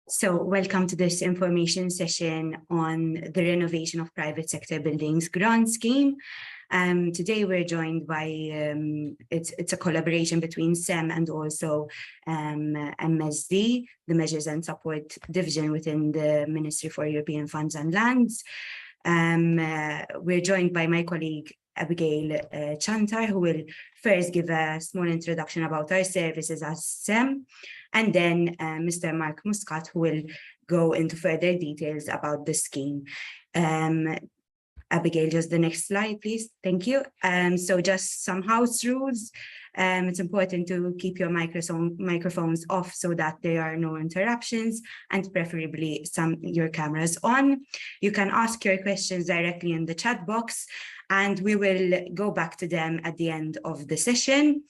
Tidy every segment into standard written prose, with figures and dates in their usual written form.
So welcome to this information session on the renovation of private sector buildings grant scheme. Today we're joined by, it's a collaboration between SEM and also MSD, the Measures and Support Division within the Ministry for European Funds and Lands. We're joined by my colleague Abigail Chantar, who will first give a small introduction about our services as SEM, and then Mr. Mark Muscat, who will go into further details about the scheme. Abigail, just the next slide, please. Thank you. So just some house rules. It's important to keep your microphones off so that there are no interruptions, and preferably your cameras on. You can ask your questions directly in the chat box, and we will go back to them at the end of the session.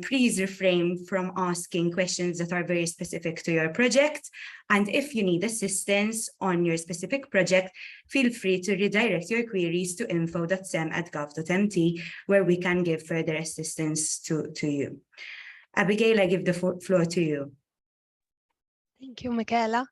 Please refrain from asking questions that are very specific to your project. And if you need assistance on your specific project, feel free to redirect your queries to info.sem@gov.mt, where we can give further assistance to you. Abigail, I give the floor to you. Thank you, Michaela.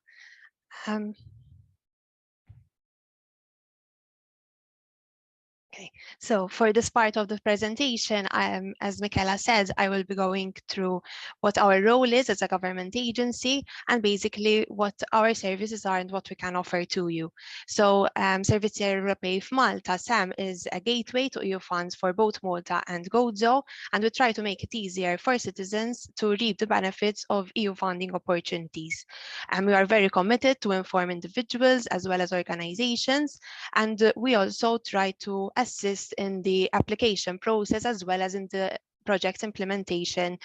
Okay, so for this part of the presentation, as Michaela said, I will be going through what our role is as a government agency and basically what our services are and what we can offer to you. So Servizzi Europei Malta, SEM, is a gateway to EU funds for both Malta and Gozo, and we try to make it easier for citizens to reap the benefits of EU funding opportunities. And we are very committed to inform individuals as well as organizations, and we also try to assist in the application process as well as in the project implementation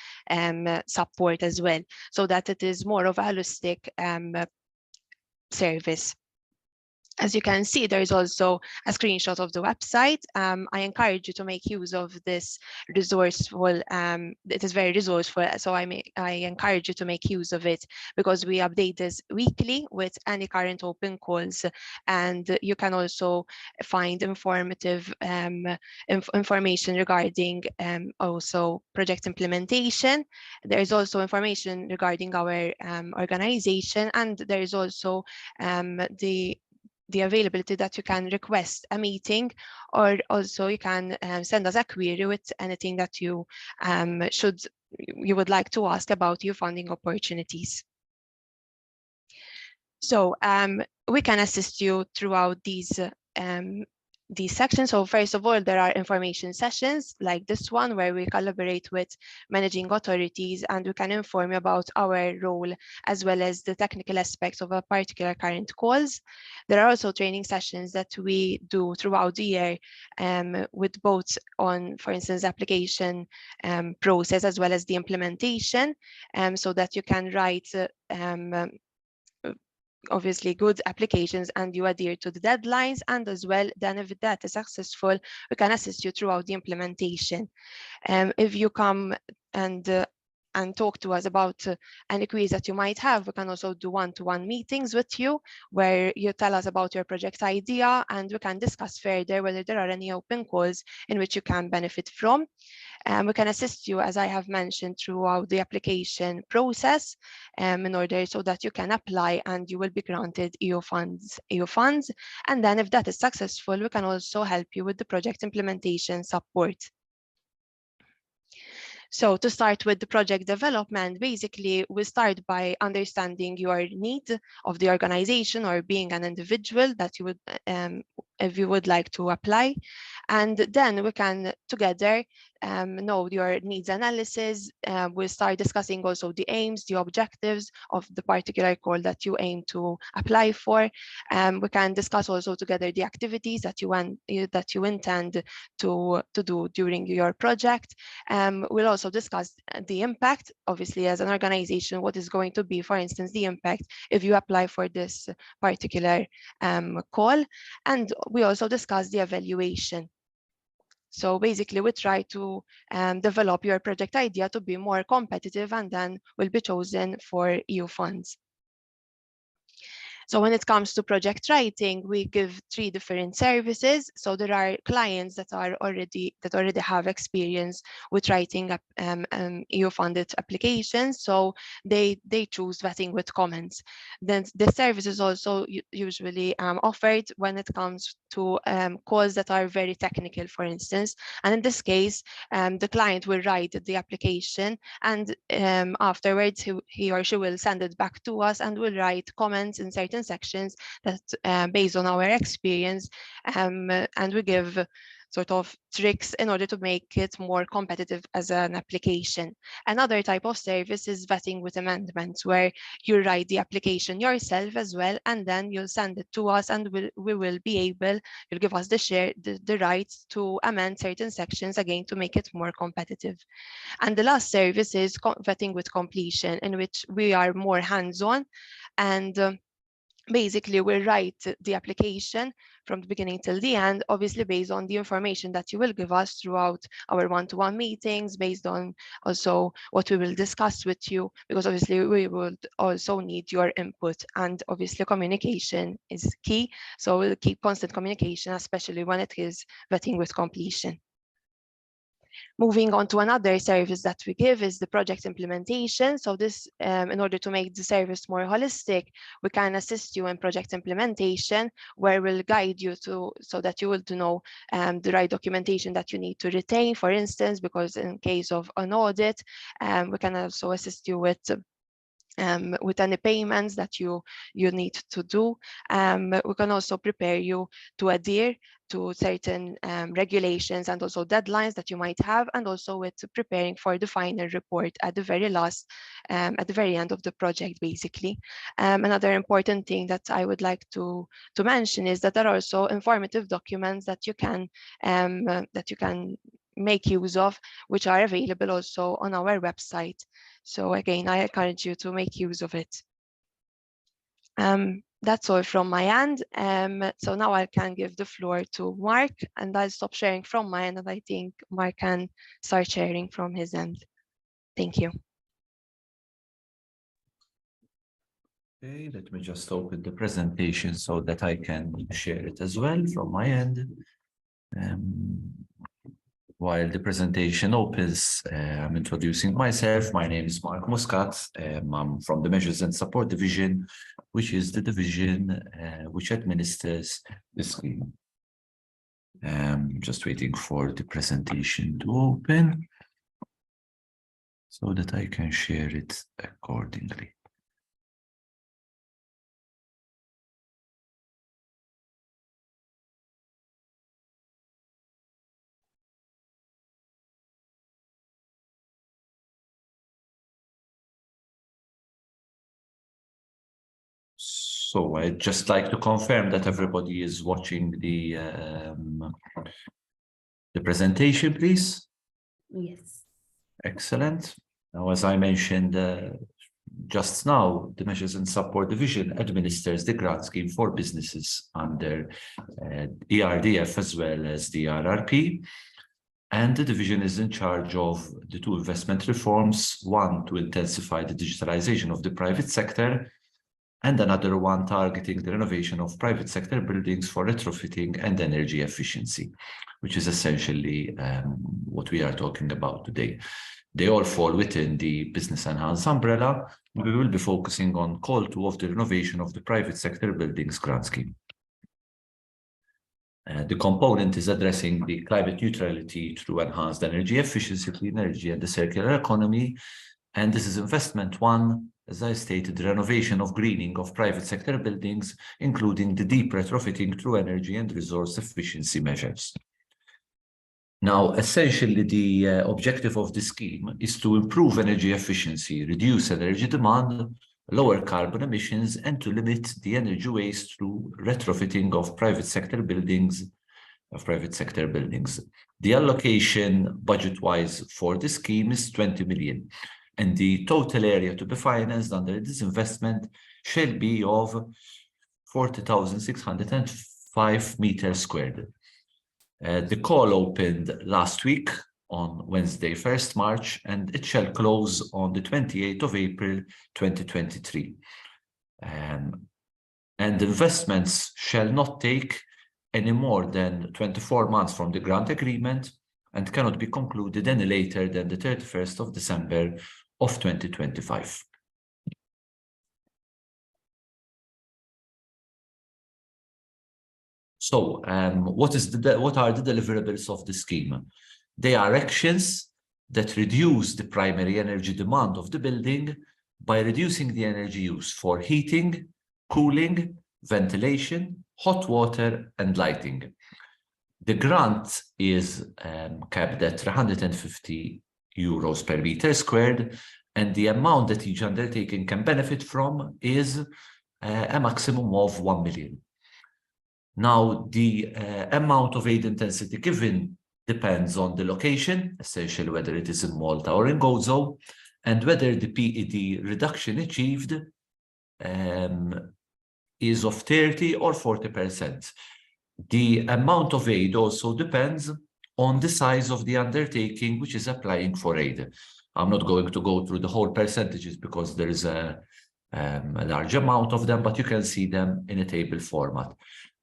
support as well, so that it is more of a holistic service. As you can see, there is also a screenshot of the website. I encourage you to make use of this resourceful. It is very resourceful, so I encourage you to make use of it, because we update this weekly with any current open calls, and you can also find informative information regarding also project implementation. There is also information regarding our organization, and there is also the availability that you can request a meeting, or also you can send us a query with anything that you would like to ask about your funding opportunities. So we can assist you throughout these sections. So first of all, there are information sessions like this one, where we collaborate with managing authorities and we can inform you about our role as well as the technical aspects of a particular current cause. There are also training sessions that we do throughout the year with both on, for instance, application process as well as the implementation, so that you can write obviously good applications and you adhere to the deadlines, and as well then if that is successful, we can assist you throughout the implementation. If you come and talk to us about any queries that you might have, we can also do one-to-one meetings with you, where you tell us about your project idea and we can discuss further whether there are any open calls in which you can benefit from. We can assist you, as I have mentioned, throughout the application process in order so that you can apply and you will be granted EU funds. And then if that is successful, we can also help you with the project implementation support. So to start with the project development, basically we start by understanding your need of the organization or being an individual that you would, if you would like to apply. And then we can together know your needs analysis. We'll start discussing also the aims, the objectives of the particular call that you aim to apply for. We can discuss also together the activities that you intend to do during your project. We'll also discuss the impact, obviously, as an organization, what is going to be, for instance, the impact if you apply for this particular call. And we also discuss the evaluation. So basically, we try to develop your project idea to be more competitive and then will be chosen for EU funds. So when it comes to project writing, we give 3 different services. So there are clients that already have experience with writing EU-funded applications. So they choose vetting with comments. Then the service is also usually offered when it comes to calls that are very technical, for instance. And in this case, the client will write the application, and afterwards he or she will send it back to us and will write comments in certain sections that based on our experience, and we give sort of tricks in order to make it more competitive as an application. Another type of service is vetting with amendments, where you write the application yourself as well, and then you'll send it to us, and we will be able, you'll give us the rights to amend certain sections again to make it more competitive. And the last service is vetting with completion, in which we are more hands-on, and basically we'll write the application from the beginning till the end, obviously based on the information that you will give us throughout our one-to-one meetings, based on also what we will discuss with you, because obviously we would also need your input, and obviously communication is key. So we'll keep constant communication, especially when it is vetting with completion. Moving on to another service that we give is the project implementation. So this, in order to make the service more holistic, we can assist you in project implementation, where we'll guide you so that you will know the right documentation that you need to retain, for instance, because in case of an audit, we can also assist you with any payments that you need to do. We can also prepare you to adhere to certain regulations and also deadlines that you might have, and also with preparing for the final report at the very last, at the very end of the project, basically. Another important thing that I would like to mention is that there are also informative documents that you can make use of, which are available also on our website. So again, I encourage you to make use of it. That's all from my end. So now I can give the floor to Mark, and I'll stop sharing from my end, and I think Mark can start sharing from his end. Thank you. Okay, let me just open the presentation so that I can share it as well from my end. While the presentation opens, I'm introducing myself. My name is Mark Muscat. I'm from the Measures and Support Division, which is the division which administers the scheme. Just waiting for the presentation to open so that I can share it accordingly. So I'd just like to confirm that everybody is watching the presentation, please. Yes. Excellent. Now, as I mentioned just now, the Measures and Support Division administers the grant scheme for businesses under ERDF as well as the RRP. And the division is in charge of the 2 investment reforms, one to intensify the digitalization of the private sector, and another one targeting the renovation of private sector buildings for retrofitting and energy efficiency, which is essentially what we are talking about today. They all fall within the Business Enhanced umbrella. We will be focusing on Call 2 of the renovation of the private sector buildings grant scheme. The component is addressing the climate neutrality through enhanced energy efficiency, clean energy, and the circular economy. And this is investment 1, as I stated, the renovation of greening of private sector buildings, including the deep retrofitting through energy and resource efficiency measures. Now, essentially, the objective of the scheme is to improve energy efficiency, reduce energy demand, lower carbon emissions, and to limit the energy waste through retrofitting of private sector buildings. The allocation budget-wise for the scheme is 20 million. And the total area to be financed under this investment shall be of 40,605 meters squared. The call opened last week on Wednesday, 1st March, and it shall close on the 28th of April, 2023. and investments shall not take any more than 24 months from the grant agreement and cannot be concluded any later than the 31st of December of 2025. So what are the deliverables of the scheme? They are actions that reduce the primary energy demand of the building by reducing the energy use for heating, cooling, ventilation, hot water, and lighting. The grant is capped at 350 euros per meter squared, and the amount that each undertaking can benefit from is a maximum of 1 million. Now, the amount of aid intensity given depends on the location, essentially whether it is in Malta or in Gozo, and whether the PED reduction achieved is of 30 or 40%. The amount of aid also depends on the size of the undertaking which is applying for aid. I'm not going to go through the whole percentages because there is a large amount of them, but you can see them in a table format.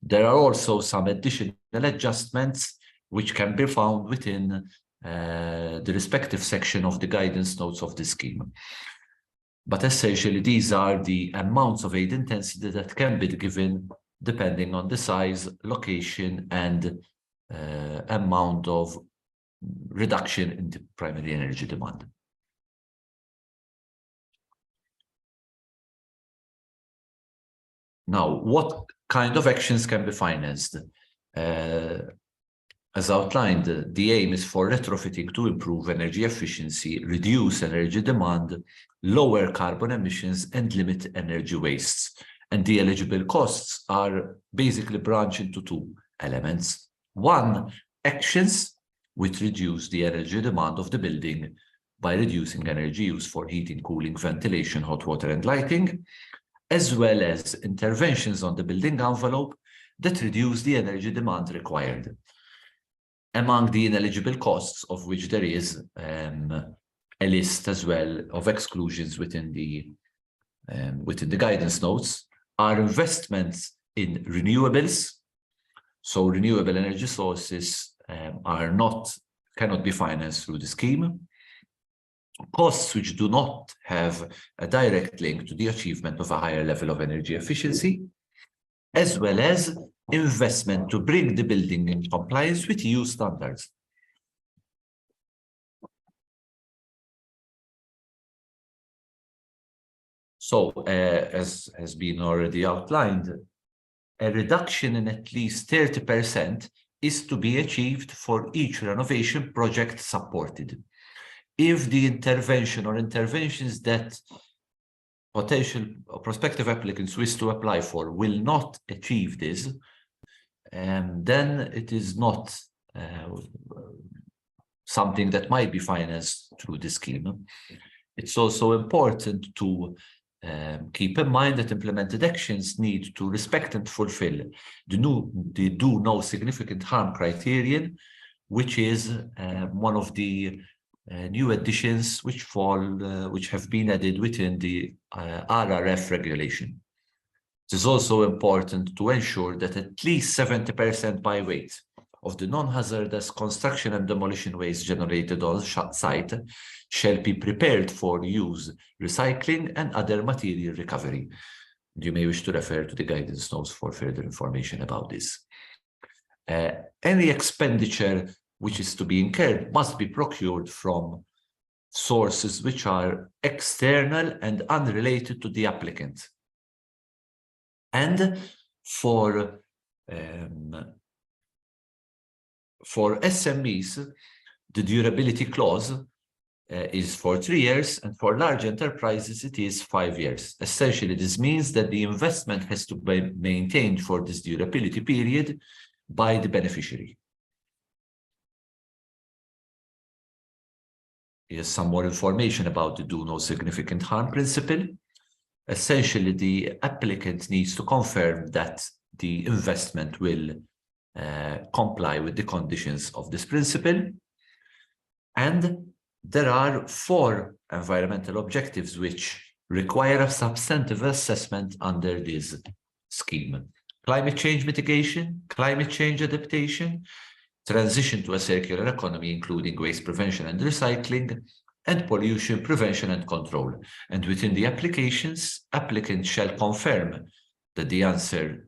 There are also some additional adjustments which can be found within the respective section of the guidance notes of the scheme. But essentially, these are the amounts of aid intensity that can be given depending on the size, location, and amount of reduction in the primary energy demand. Now, what kind of actions can be financed? As outlined, the aim is for retrofitting to improve energy efficiency, reduce energy demand, lower carbon emissions, and limit energy wastes. And the eligible costs are basically branched into two elements. One, actions which reduce the energy demand of the building by reducing energy use for heating, cooling, ventilation, hot water, and lighting, as well as interventions on the building envelope that reduce the energy demand required. Among the ineligible costs, of which there is a list as well of exclusions within the guidance notes, are investments in renewables. So renewable energy sources cannot be financed through the scheme. Costs which do not have a direct link to the achievement of a higher level of energy efficiency, as well as investment to bring the building in compliance with EU standards. So, as has been already outlined, a reduction in at least 30% is to be achieved for each renovation project supported. If the intervention or interventions that potential or prospective applicants wish to apply for will not achieve this, then it is not something that might be financed through the scheme. It's also important to keep in mind that implemented actions need to respect and fulfill the do no significant harm criterion, which is one of the new additions which have been added within the RRF regulation. It is also important to ensure that at least 70% by weight of the non-hazardous construction and demolition waste generated on site shall be prepared for use, recycling, and other material recovery. You may wish to refer to the guidance notes for further information about this. Any expenditure which is to be incurred must be procured from sources which are external and unrelated to the applicant. And for SMEs, the durability clause is for 3 years, and for large enterprises, it is 5 years. Essentially, this means that the investment has to be maintained for this durability period by the beneficiary. Here's some more information about the do no significant harm principle. Essentially, the applicant needs to confirm that the investment will comply with the conditions of this principle. And there are 4 environmental objectives which require a substantive assessment under this scheme: climate change mitigation, climate change adaptation, transition to a circular economy, including waste prevention and recycling, and pollution prevention and control. And within the applications, applicants shall confirm that the answer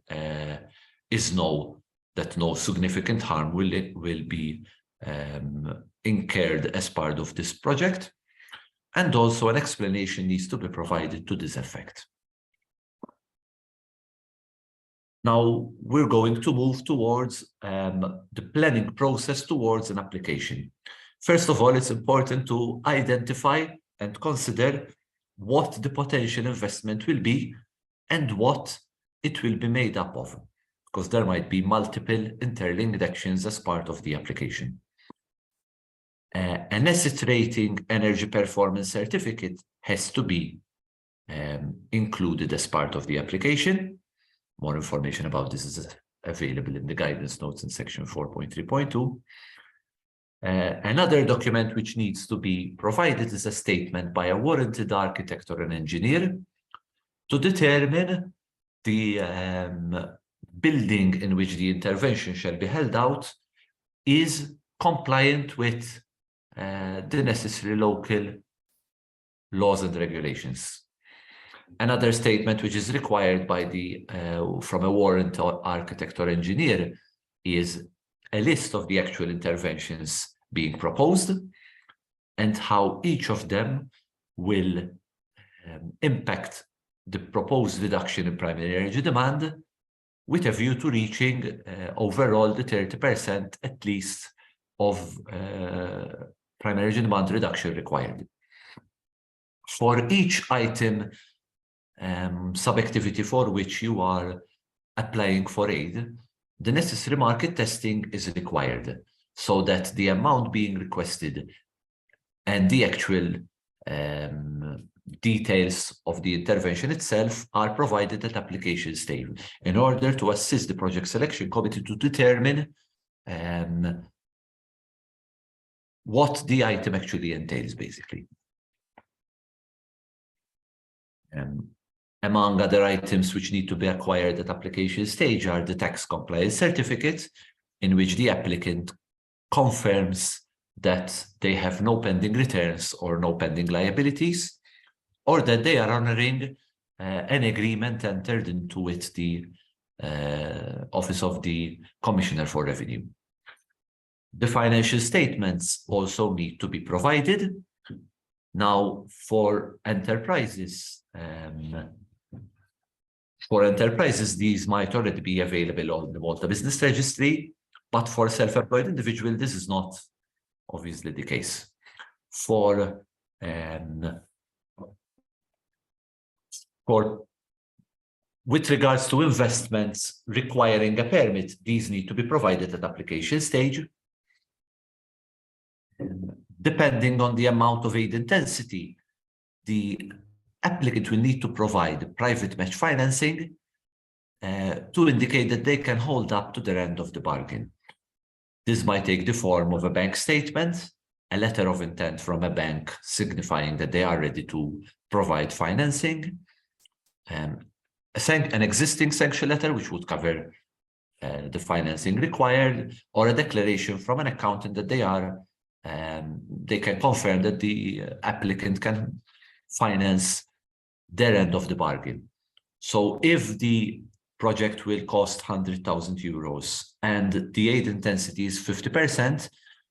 is no, that no significant harm will be incurred as part of this project. And also an explanation needs to be provided to this effect. Now we're going to move towards the planning process towards an application. First of all, it's important to identify and consider what the potential investment will be and what it will be made up of, because there might be multiple interlinked actions as part of the application. An asset rating energy performance certificate has to be included as part of the application. More information about this is available in the guidance notes in section 4.3.2. Another document which needs to be provided is a statement by a warranted architect or an engineer to determine the building in which the intervention shall be held out is compliant with the necessary local laws and regulations. Another statement which is required by the from a warranted architect or engineer is a list of the actual interventions being proposed and how each of them will impact the proposed reduction in primary energy demand, with a view to reaching overall the 30% at least of primary energy demand reduction required. For each item sub-activity for which you are applying for aid, the necessary market testing is required so that the amount being requested and the actual details of the intervention itself are provided at application stage in order to assist the project selection committee to determine what the item actually entails, basically. Among other items which need to be acquired at application stage are the tax compliance certificate, in which the applicant confirms that they have no pending returns or no pending liabilities, or that they are honoring an agreement entered into with the Office of the Commissioner for Revenue. The financial statements also need to be provided. Now, for enterprises, these might already be available on the Malta Business Registry, but for self-employed individual, this is not obviously the case. With regards to investments requiring a permit, these need to be provided at application stage. Depending on the amount of aid intensity, the applicant will need to provide private match financing to indicate that they can hold up to their end of the bargain. This might take the form of a bank statement, a letter of intent from a bank signifying that they are ready to provide financing, an existing sanction letter which would cover the financing required, or a declaration from an accountant that they can confirm that the applicant can finance their end of the bargain. So if the project will cost 100,000 euros and the aid intensity is 50%,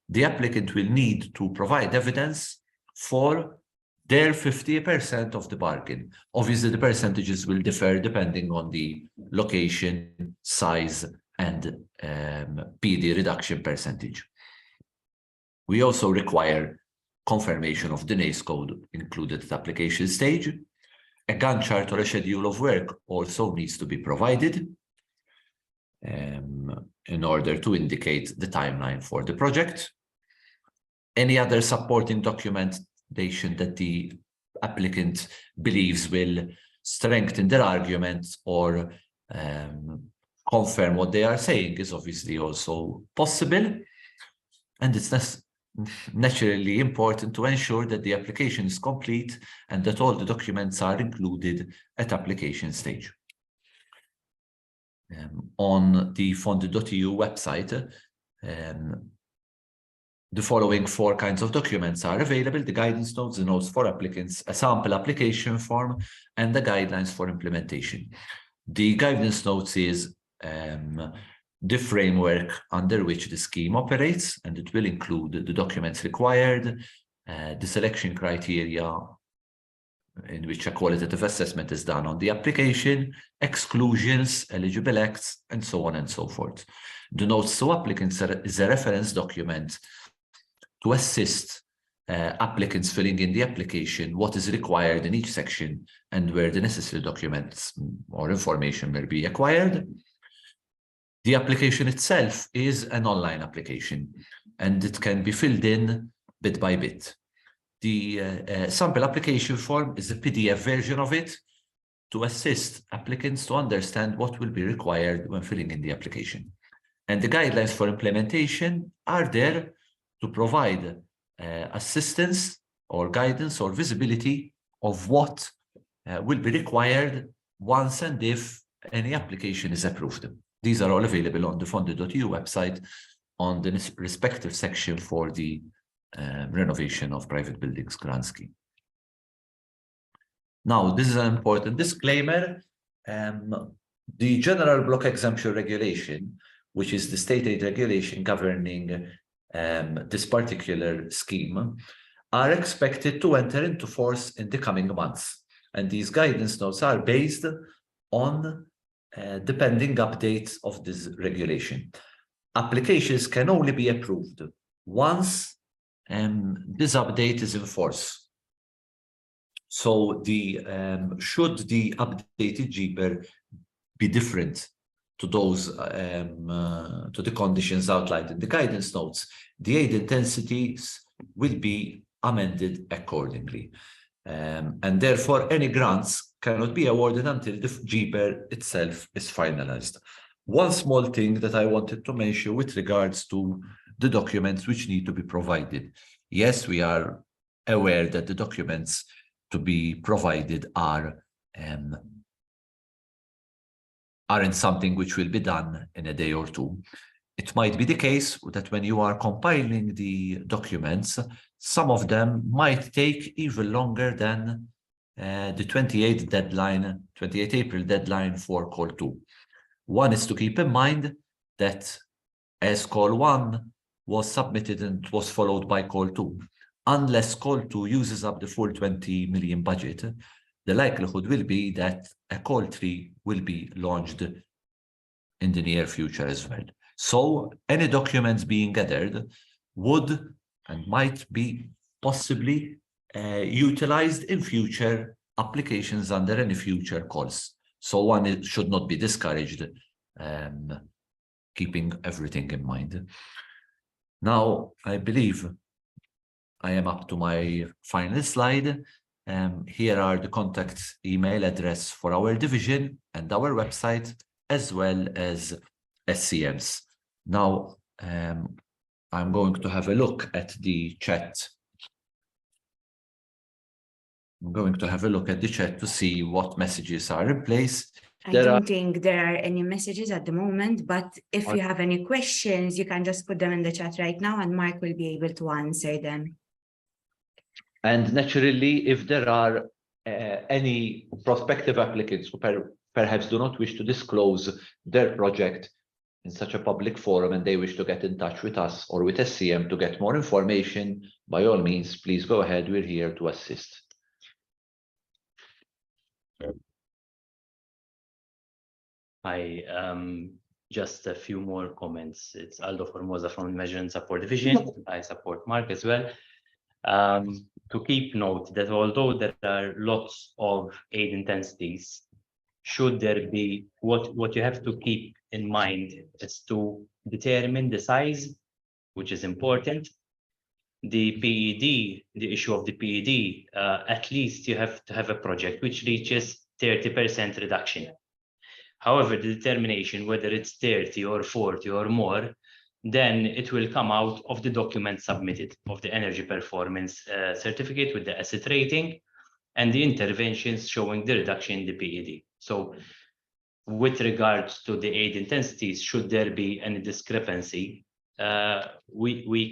the applicant will need to provide evidence for their 50% of the bargain. Obviously, the percentages will differ depending on the location, size, and PD reduction percentage. We also require confirmation of the NACE code included at application stage. A Gantt chart or a schedule of work also needs to be provided in order to indicate the timeline for the project. Any other supporting documentation that the applicant believes will strengthen their argument or confirm what they are saying is obviously also possible. And it's naturally important to ensure that the application is complete and that all the documents are included at application stage. On the funded.eu website, the following 4 kinds of documents are available: the guidance notes, the notes for applicants, a sample application form, and the guidelines for implementation. The guidance notes is the framework under which the scheme operates, and it will include the documents required, the selection criteria in which a qualitative assessment is done on the application, exclusions, eligible acts, and so on and so forth. The notes to applicants is a reference document to assist applicants filling in the application, what is required in each section, and where the necessary documents or information will be acquired. The application itself is an online application, and it can be filled in bit by bit. The sample application form is a PDF version of it to assist applicants to understand what will be required when filling in the application. And the guidelines for implementation are there to provide assistance or guidance or visibility of what will be required once and if any application is approved. These are all available on the funded.eu website on the respective section for the renovation of private buildings grant scheme. Now, this is an important disclaimer. The General Block Exemption Regulation, which is the state aid regulation governing this particular scheme, are expected to enter into force in the coming months. And these guidance notes are based on the pending updates of this regulation. Applications can only be approved once this update is in force. So the should the updated GBER be different to those to the conditions outlined in the guidance notes, the aid intensities will be amended accordingly. And therefore, any grants cannot be awarded until the GBER itself is finalized. One small thing that I wanted to mention with regards to the documents which need to be provided. Yes, we are aware that the documents to be provided aren't something which will be done in a day or two. It might be the case that when you are compiling the documents, some of them might take even longer than the 28 April deadline for call 2. One is to keep in mind that as call 1 was submitted and was followed by call 2, unless call 2 uses up the full 20 million budget, the likelihood will be that a call 3 will be launched in the near future as well. So any documents being gathered would and might be possibly utilized in future applications under any future calls. So one should not be discouraged, keeping everything in mind. Now, I believe I am up to my final slide. Here are the contact email address for our division and our website, as well as SCMs. Now, I'm going to have a look at the chat. I'm going to have a look at the chat to see what messages are in place. I don't think there are any messages at the moment, but if you have any questions, you can just put them in the chat right now and Mark will be able to answer them. And naturally, if there are any prospective applicants who perhaps do not wish to disclose their project in such a public forum and they wish to get in touch with us or with SCM to get more information, by all means, please go ahead. We're here to assist. Just a few more comments. It's Aldo Formosa from Measure and Support Division. I support Mark as well. To keep note that although there are lots of aid intensities, should there be, what you have to keep in mind is to determine the size, which is important. The PED, the issue of the PED, at least you have to have a project which reaches 30% reduction. However, the determination, whether it's 30 or 40 or more, then it will come out of the document submitted of the energy performance certificate with the asset rating and the interventions showing the reduction in the PED. So with regards to the aid intensities, should there be any discrepancy, we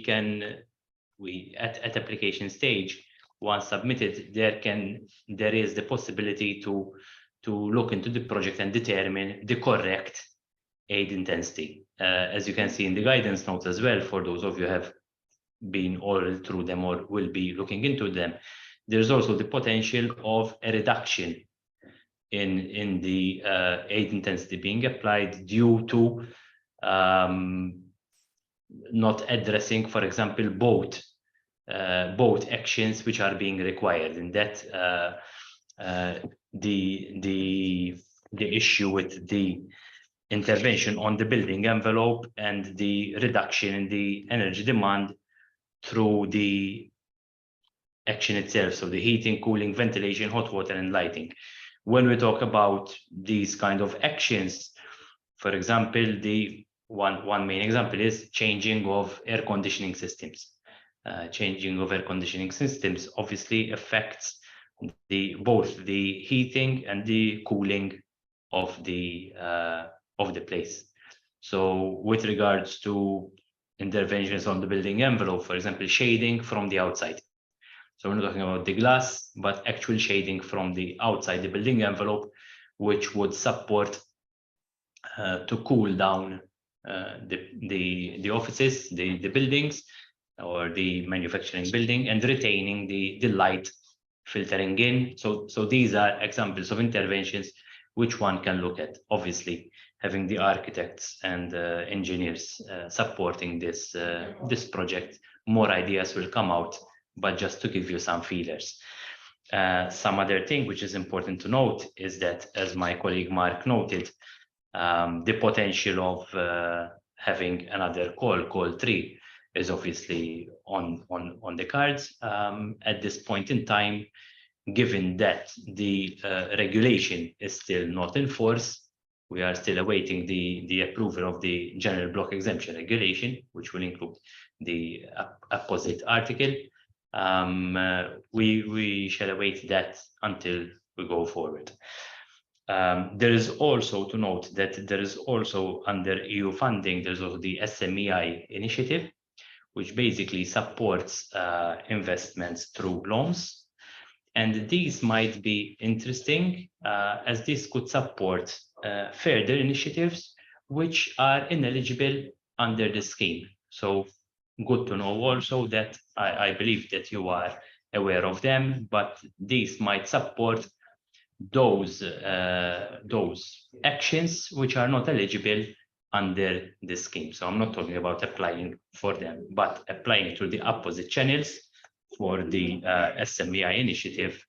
at application stage, once submitted, there is the possibility to look into the project and determine the correct aid intensity. As you can see in the guidance notes as well, for those of you who have been already through them or will be looking into them, there's also the potential of a reduction in the aid intensity being applied due to not addressing, for example, both actions which are being required. In that, the issue with the intervention on the building envelope and the reduction in the energy demand through the action itself, so the heating, cooling, ventilation, hot water, and lighting. When we talk about these kind of actions, for example, the one main example is changing of air conditioning systems. Changing of air conditioning systems obviously affects both the heating and the cooling of the place. So with regards to interventions on the building envelope, for example, shading from the outside. So we're not talking about the glass, but actual shading from the outside the building envelope, which would support to cool down the offices, the buildings, or the manufacturing building, and retaining the light filtering in. So these are examples of interventions which one can look at. Obviously, having the architects and engineers supporting this project, more ideas will come out, but just to give you some feelers. Some other thing which is important to note is that, as my colleague Mark noted, the potential of having another call 3, is obviously on the cards at this point in time, given that the regulation is still not in force. We are still awaiting the approval of the general block exemption regulation, which will include the opposite article. We shall await that until we go forward. There is also to note that there is also, under EU funding, there's also the SMEI initiative, which basically supports investments through loans. And these might be interesting as this could support further initiatives which are ineligible under the scheme. So good to know also that I believe that you are aware of them, but these might support those actions which are not eligible under the scheme. So I'm not talking about applying for them, but applying through the opposite channels for the SMEI initiative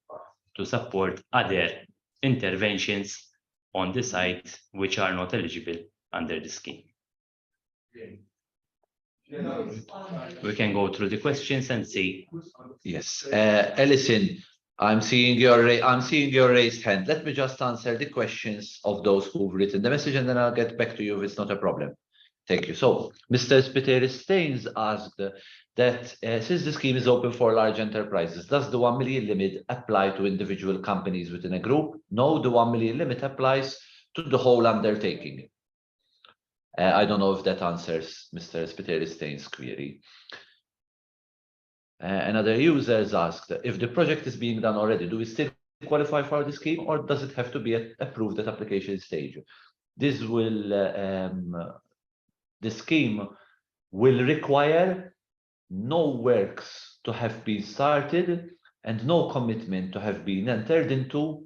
to support other interventions on the site which are not eligible under the scheme. We can go through the questions and see. Yes, Alison, I'm seeing your raised hand. Let me just answer the questions of those who've written the message, and then I'll get back to you if it's not a problem. Thank you. So, Mr. Spiteris-Staines asked that since the scheme is open for large enterprises, does the 1 million limit apply to individual companies within a group? No, the 1 million limit applies to the whole undertaking. I don't know if that answers Mr. Spiteris-Staines' query. Another user has asked, if the project is being done already, do we still qualify for the scheme, or does it have to be approved at application stage? This will, the scheme will require no works to have been started and no commitment to have been entered into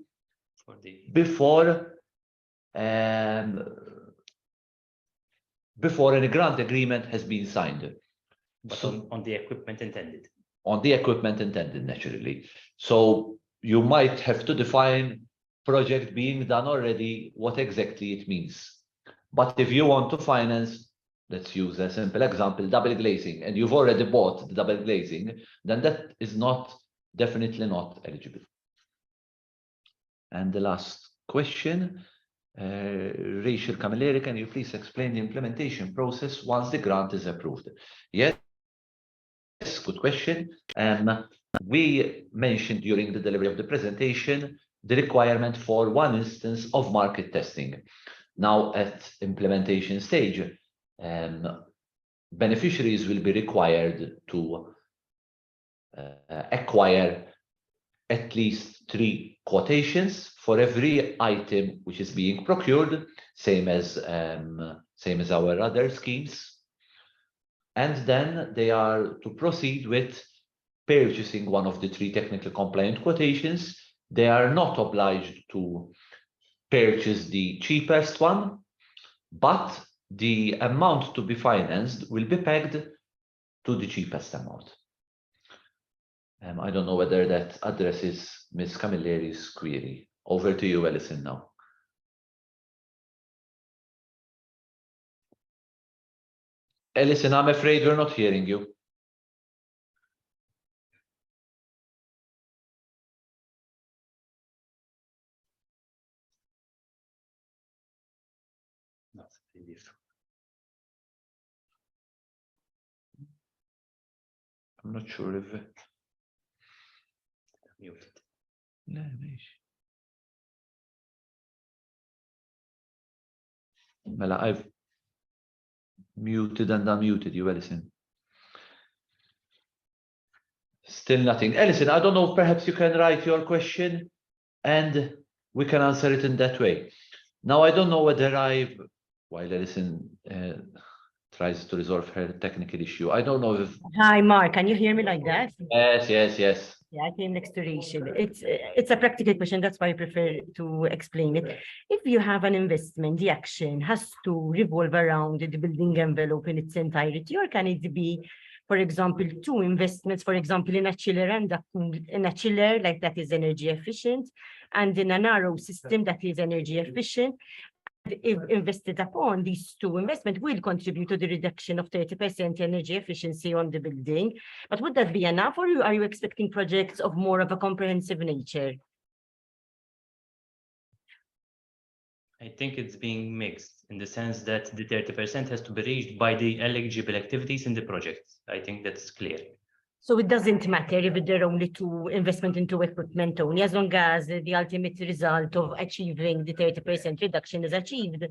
before any grant agreement has been signed. But so, on the equipment intended. On the equipment intended, naturally. So you might have to define project being done already, what exactly it means. But if you want to finance, let's use a simple example, double glazing, and you've already bought the double glazing, then that is definitely not eligible. And the last question, Rachel Camilleri, can you please explain the implementation process once the grant is approved? Yes, good question. We mentioned during the delivery of the presentation the requirement for one instance of market testing. Now, at implementation stage, beneficiaries will be required to acquire at least 3 quotations for every item which is being procured, same as our other schemes. And then they are to proceed with purchasing one of the 3 technically compliant quotations. They are not obliged to purchase the cheapest one, but the amount to be financed will be pegged to the cheapest amount. I don't know whether that addresses Ms. Camilleri's query. Over to you, Alison, now. Alison, I'm afraid we're not hearing you. I'm not sure if Muted. لا ماشي. Mela, I've muted and unmuted you, Alison. Still nothing. Alison, I don't know if perhaps you can write your question and we can answer it in that way. Now, I don't know whether while Alison tries to resolve her technical issue, I don't know if... Hi, Mark. Can you hear me like that? Yes. Yeah, I came next to Rachel. It's a practical question. That's why I prefer to explain it. If you have an investment, the action has to revolve around the building envelope in its entirety, or can it be, for example, 2 investments, for example, in a chiller like that is energy efficient, and in an RO system that is energy efficient. If invested upon, these 2 investments will contribute to the reduction of 30% energy efficiency on the building. But would that be enough, or are you expecting projects of more of a comprehensive nature? I think it's being mixed in the sense that the 30% has to be reached by the eligible activities in the project. I think that's clear. So it doesn't matter if there are only 2 investment into equipment only, as long as the ultimate result of achieving the 30% reduction is achieved.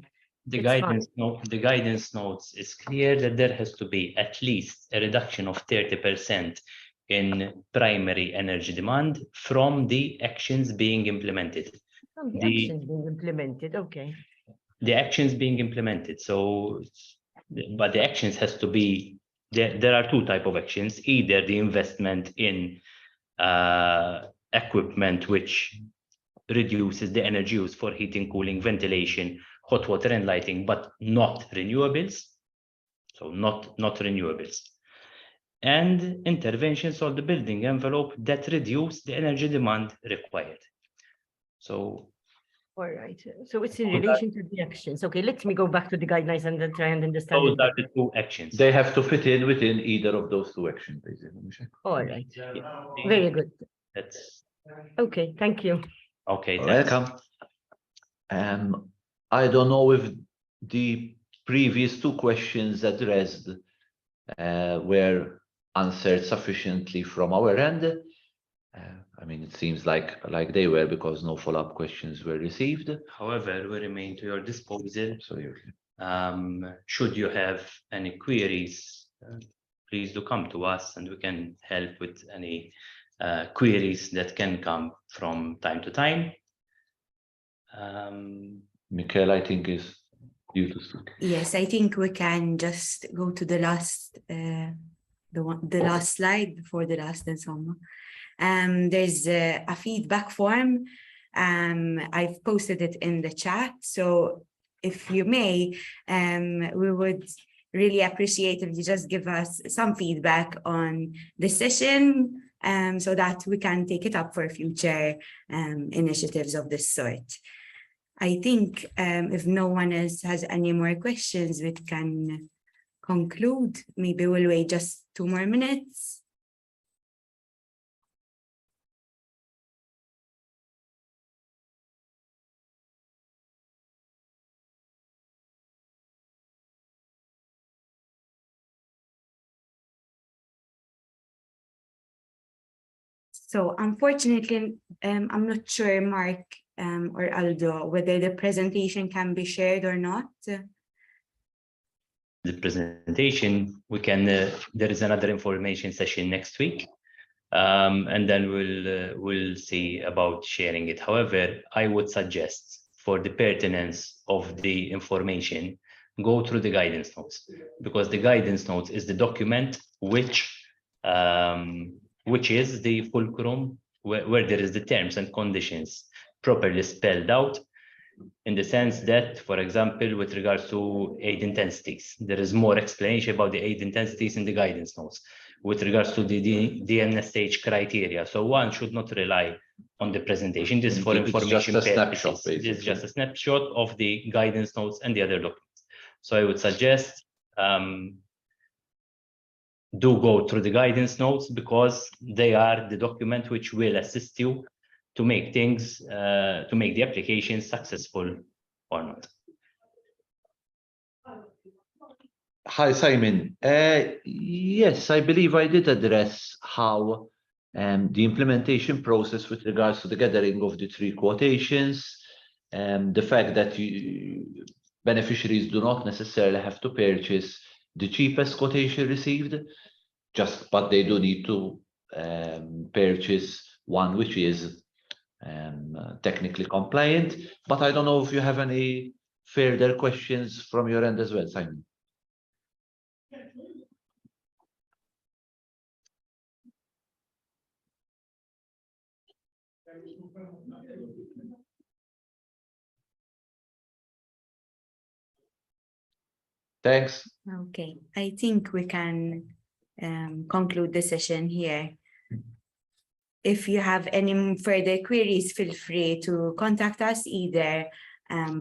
The guidance notes is clear that there has to be at least a reduction of 30% in primary energy demand from the actions being implemented. From the actions being implemented, okay. The actions being implemented. So, but the actions has to be, there are 2 types of actions, either the investment in equipment which reduces the energy use for heating, cooling, ventilation, hot water and lighting, but not renewables. So not renewables. And interventions on the building envelope that reduce the energy demand required. So all right. So it's in relation to the actions. Okay, let me go back to the guidelines and then try and understand. Those are the 2 actions. They have to fit in within either of those 2 actions, basically. All right. Yeah. Very good. That's okay. Thank you. Okay. Welcome. I don't know if the previous 2 questions addressed were answered sufficiently from our end. I mean, it seems like they were, because no follow-up questions were received. However, we remain to your disposal. Absolutely. Should you have any queries, please do come to us and we can help with any queries that can come from time to time. Michael, I think, is due to speak. Yes, I think we can just go to the last the last slide before the last insomma. There's a feedback form. I've posted it in the chat. So if you may, we would really appreciate if you just give us some feedback on the session, so that we can take it up for future initiatives of this sort. I think if no one else has any more questions, we can conclude. Maybe we'll wait just 2 more minutes. So unfortunately, I'm not sure, Mark or Aldo, whether the presentation can be shared or not. The presentation, we can, there is another information session next week. And then we'll see about sharing it. However, I would suggest for the pertinence of the information, go through the guidance notes, because the guidance notes is the document which is the fulcrum where there is the terms and conditions properly spelled out, in the sense that, for example, with regards to aid intensities, there is more explanation about the aid intensities in the guidance notes. With regards to the DNSH criteria, so one should not rely on the presentation. This is for information purposes. This is just a snapshot of the guidance notes and the other documents. So I would suggest do go through the guidance notes, because they are the document which will assist you to make things, to make the application successful or not. Hi, Simon. Yes, I believe I did address how the implementation process with regards to the gathering of the 3 quotations, the fact that beneficiaries do not necessarily have to purchase the cheapest quotation received, but they do need to purchase one which is technically compliant. But I don't know if you have any further questions from your end as well, Simon. Thanks. Okay, I think we can conclude the session here. If you have any further queries, feel free to contact us either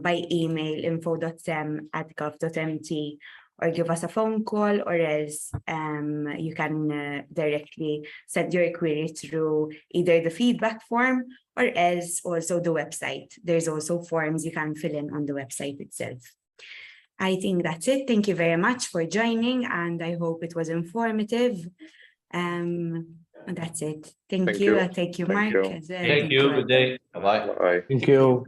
by email info.sem@gov.mt, or give us a phone call, or else you can directly send your query through either the feedback form or else also the website. There's also forms you can fill in on the website itself. I think that's it. Thank you very much for joining, and I hope it was informative. And that's it. Thank you. Thank you, Mark. Thank you. As well. Thank you. Good day. Bye-bye. Bye. Thank you.